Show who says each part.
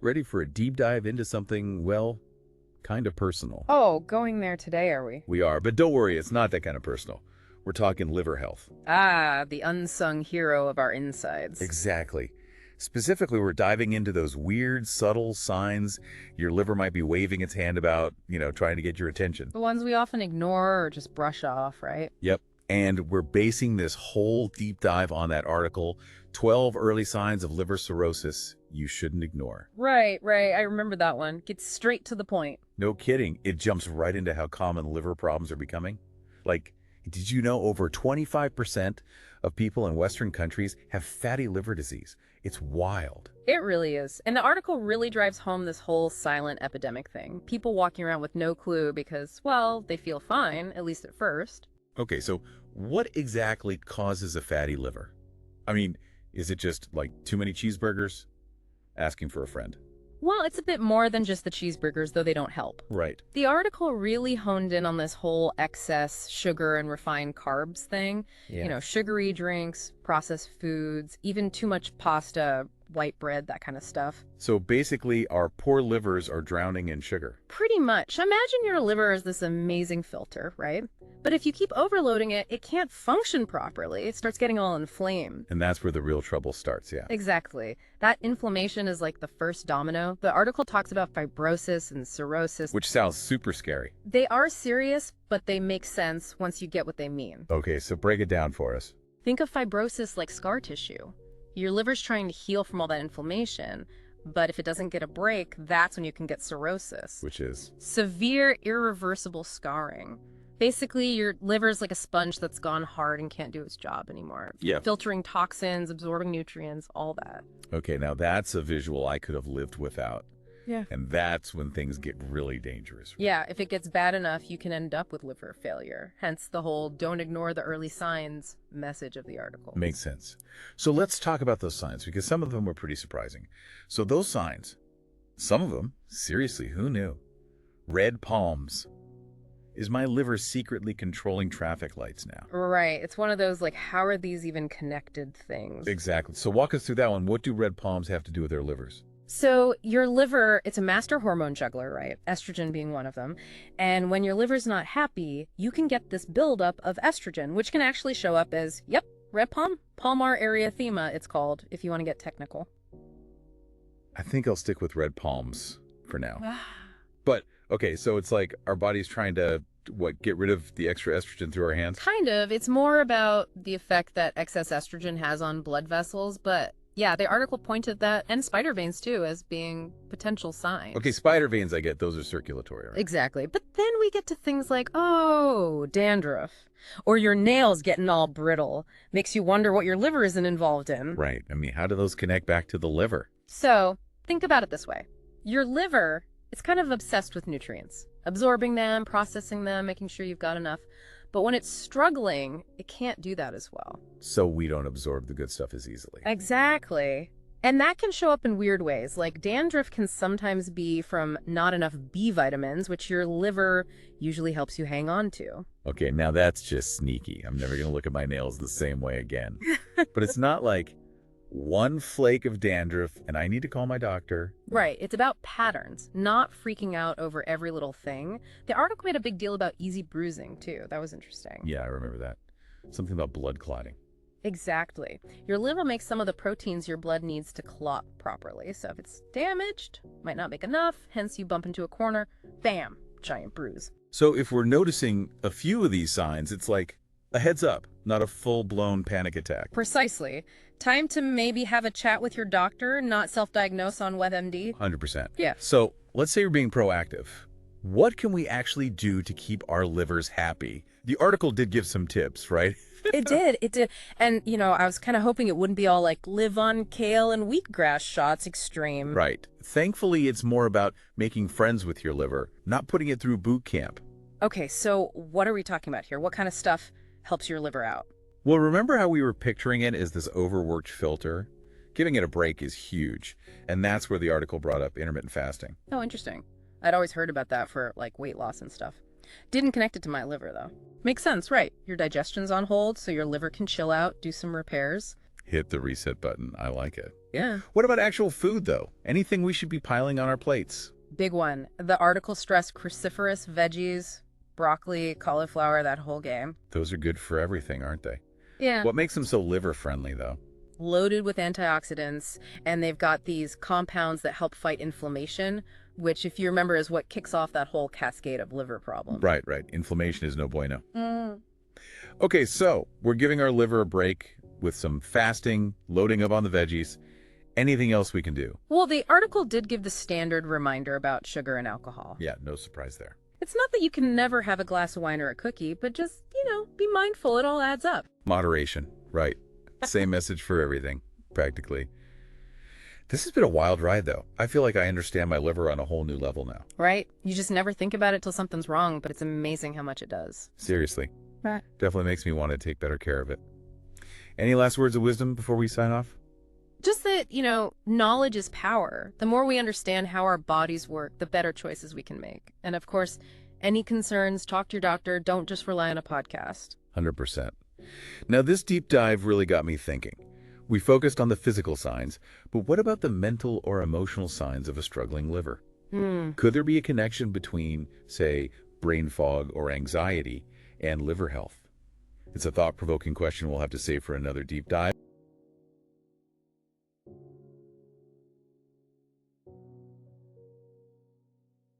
Speaker 1: ready for a deep dive into something, well, kind of personal.
Speaker 2: Oh, going there today, are we?
Speaker 1: We are, but don't worry, it's not that kind of personal. We're talking liver health.
Speaker 2: Ah, the unsung hero of our insides.
Speaker 1: Exactly. Specifically, we're diving into those weird, subtle signs your liver might be waving its hand about, trying to get your attention.
Speaker 2: The ones we often ignore or just brush off, right?
Speaker 1: Yep. And we're basing this whole deep dive on that article, 12 Early Signs of Liver Cirrhosis You Shouldn't Ignore.
Speaker 2: Right. I remember that one. Gets straight to the point.
Speaker 1: No kidding. It jumps right into how common liver problems are becoming. Like, did you know over 25% of people in Western countries have fatty liver disease? It's wild.
Speaker 2: It really is. And the article really drives home this whole silent epidemic thing. People walking around with no clue because, well, they feel fine, at least at first.
Speaker 1: Okay, so what exactly causes a fatty liver? I mean, is it just like too many cheeseburgers? Asking for a friend.
Speaker 2: Well, it's a bit more than just the cheeseburgers, though they don't help.
Speaker 1: Right.
Speaker 2: The article really honed in on this whole excess sugar and refined carbs thing.
Speaker 1: Yeah.
Speaker 2: Sugary drinks, processed foods, even too much pasta, white bread, that kind of stuff.
Speaker 1: So basically, our poor livers are drowning in sugar.
Speaker 2: Pretty much. Imagine your liver is this amazing filter, right? But if you keep overloading it, it can't function properly. It starts getting all inflamed.
Speaker 1: And that's where the real trouble starts, yeah.
Speaker 2: Exactly. That inflammation is like the first domino. The article talks about fibrosis and cirrhosis.
Speaker 1: Which sounds super scary.
Speaker 2: They are serious, but they make sense once you get what they mean.
Speaker 1: Okay, so break it down for us.
Speaker 2: Think of fibrosis like scar tissue. Your liver's trying to heal from all that inflammation, but if it doesn't get a break, that's when you can get cirrhosis.
Speaker 1: Which is?
Speaker 2: Severe, irreversible scarring. Basically, your liver's like a sponge that's gone hard and can't do its job anymore.
Speaker 1: Yeah.
Speaker 2: Filtering toxins, absorbing nutrients, all that.
Speaker 1: Okay, now that's a visual I could have lived without.
Speaker 2: Yeah.
Speaker 1: And that's when things get really dangerous.
Speaker 2: Yeah, if it gets bad enough, you can end up with liver failure. Hence the whole don't ignore the early signs message of the article.
Speaker 1: Makes sense. So let's talk about those signs, because some of them were pretty surprising. So those signs, some of them, seriously, who knew? Red palms. Is my liver secretly controlling traffic lights now?
Speaker 2: Right. It's one of those, like, how are these even connected things?
Speaker 1: Exactly. So walk us through that one. What do red palms have to do with their livers?
Speaker 2: So your liver, it's a master hormone juggler, right? Estrogen being one of them. And when your liver's not happy, you can get this buildup of estrogen, which can actually show up as, yep, red palm, palmar erythema, it's called, if you want to get technical.
Speaker 1: I think I'll stick with red palms for now. But, okay, so it's like our body's trying to, get rid of the extra estrogen through our hands?
Speaker 2: Kind of. It's more about the effect that excess estrogen has on blood vessels, but yeah, the article pointed that, and spider veins too, as being potential signs.
Speaker 1: Okay, spider veins, I get. Those are circulatory, right?
Speaker 2: Exactly. But then we get to things like, oh, dandruff, or your nails getting all brittle. Makes you wonder what your liver isn't involved in.
Speaker 1: Right. I mean, how do those connect back to the liver?
Speaker 2: So think about it this way. Your liver, it's kind of obsessed with nutrients, absorbing them, processing them, making sure you've got enough. But when it's struggling, it can't do that as well.
Speaker 1: So we don't absorb the good stuff as easily.
Speaker 2: Exactly. And that can show up in weird ways. Like dandruff can sometimes be from not enough B vitamins, which your liver usually helps you hang on to.
Speaker 1: Okay, now that's just sneaky. I'm never going to look at my nails the same way again. But it's not like one flake of dandruff and I need to call my doctor.
Speaker 2: Right. It's about patterns, not freaking out over every little thing. The article made a big deal about easy bruising, too. That was interesting.
Speaker 1: Yeah, I remember that. Something about blood clotting.
Speaker 2: Exactly. Your liver makes some of the proteins your blood needs to clot properly. So if it's damaged, might not make enough, hence you bump into a corner, bam, giant bruise.
Speaker 1: So if we're noticing a few of these signs, it's like a heads up, not a full-blown panic attack.
Speaker 2: Precisely. Time to maybe have a chat with your doctor, not self-diagnose on WebMD.
Speaker 1: 100%.
Speaker 2: Yeah.
Speaker 1: So let's say you're being proactive. What can we actually do to keep our livers happy? The article did give some tips, right?
Speaker 2: It did. And, I was kind of hoping it wouldn't be all like live on kale and wheatgrass shots extreme.
Speaker 1: Right. Thankfully, it's more about making friends with your liver, not putting it through boot camp.
Speaker 2: Okay, so what are we talking about here? What kind of stuff helps your liver out?
Speaker 1: Well, remember how we were picturing it as this overworked filter? Giving it a break is huge, and that's where the article brought up intermittent fasting.
Speaker 2: Oh, interesting. I'd always heard about that for, like, weight loss and stuff. Didn't connect it to my liver, though. Makes sense, right? Your digestion's on hold, so your liver can chill out, do some repairs.
Speaker 1: Hit the reset button. I like it.
Speaker 2: Yeah.
Speaker 1: What about actual food, though? Anything we should be piling on our plates?
Speaker 2: Big one. The article stressed cruciferous veggies, broccoli, cauliflower, that whole game.
Speaker 1: Those are good for everything, aren't they?
Speaker 2: Yeah.
Speaker 1: What makes them so liver-friendly, though?
Speaker 2: Loaded with antioxidants, and they've got these compounds that help fight inflammation, which, if you remember, is what kicks off that whole cascade of liver problems.
Speaker 1: Right. Inflammation is no bueno.
Speaker 2: Mm.
Speaker 1: Okay, so we're giving our liver a break with some fasting, loading up on the veggies. Anything else we can do?
Speaker 2: Well, the article did give the standard reminder about sugar and alcohol.
Speaker 1: Yeah, no surprise there.
Speaker 2: It's not that you can never have a glass of wine or a cookie, but just, be mindful. It all adds up.
Speaker 1: Moderation, right. Same message for everything, practically. This has been a wild ride, though. I feel like I understand my liver on a whole new level now.
Speaker 2: Right? You just never think about it till something's wrong, but it's amazing how much it does.
Speaker 1: Seriously.
Speaker 2: Right.
Speaker 1: Definitely makes me want to take better care of it. Any last words of wisdom before we sign off?
Speaker 2: Just that, knowledge is power. The more we understand how our bodies work, the better choices we can make. And of course, any concerns, talk to your doctor. Don't just rely on a podcast.
Speaker 1: 100%. Now, this deep dive really got me thinking. We focused on the physical signs, but what about the mental or emotional signs of a struggling liver? Could there be a connection between, say, brain fog or anxiety and liver health? It's a thought-provoking question we'll have to save for another deep dive.